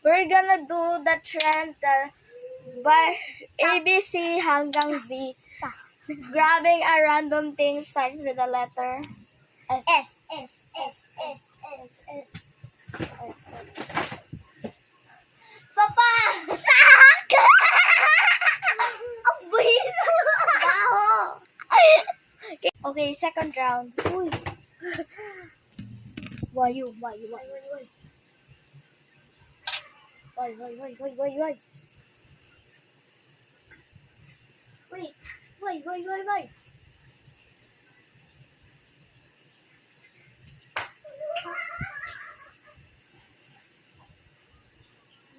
We're gonna do the trend by ABC hanggang Z. Grabbing a random thing starts with the letter S. Sopa! Sak! Ang buhin! Baho! Okay, second round. Uy! Why? Wait.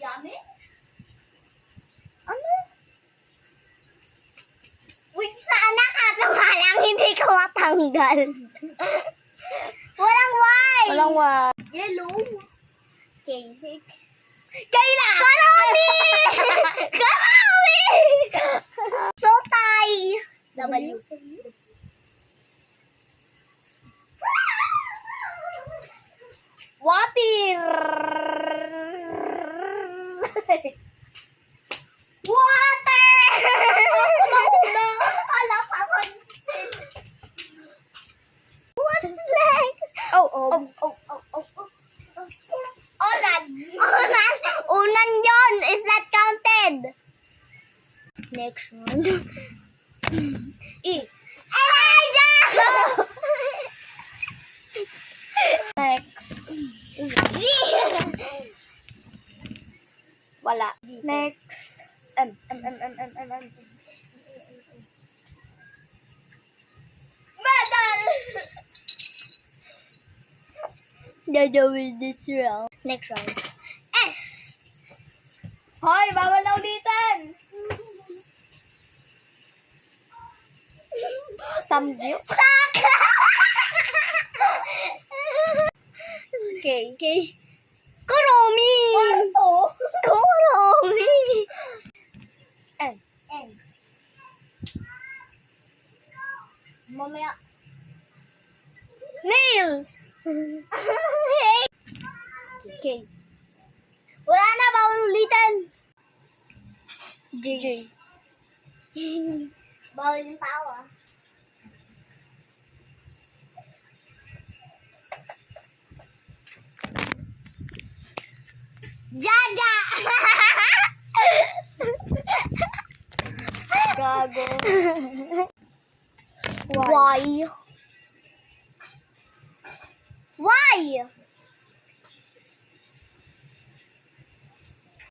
Yummy? Ano? Wait, sana katawa lang, hindi ko matanggal. Walang Y! Walang Y. Yellow. Cake. Kayla! Karami! Karami! Sotay! W. Water! Water! Ako mauna! Ala pa ako. What's next? Oh. Unan yon is not counted. Next one. E. Elijah! Next. Z. Wala. Next. M. Medal! Dadawin this round. Next round. S. Hoy, bawal na ulitan. Samgyu. Sak! Okay. Kuromi! Kuromi! N. Mamaya. Nail! Okay. Wala na, bawal ulitan. J. Bawal yung tawa. Jaja! Gago. Y.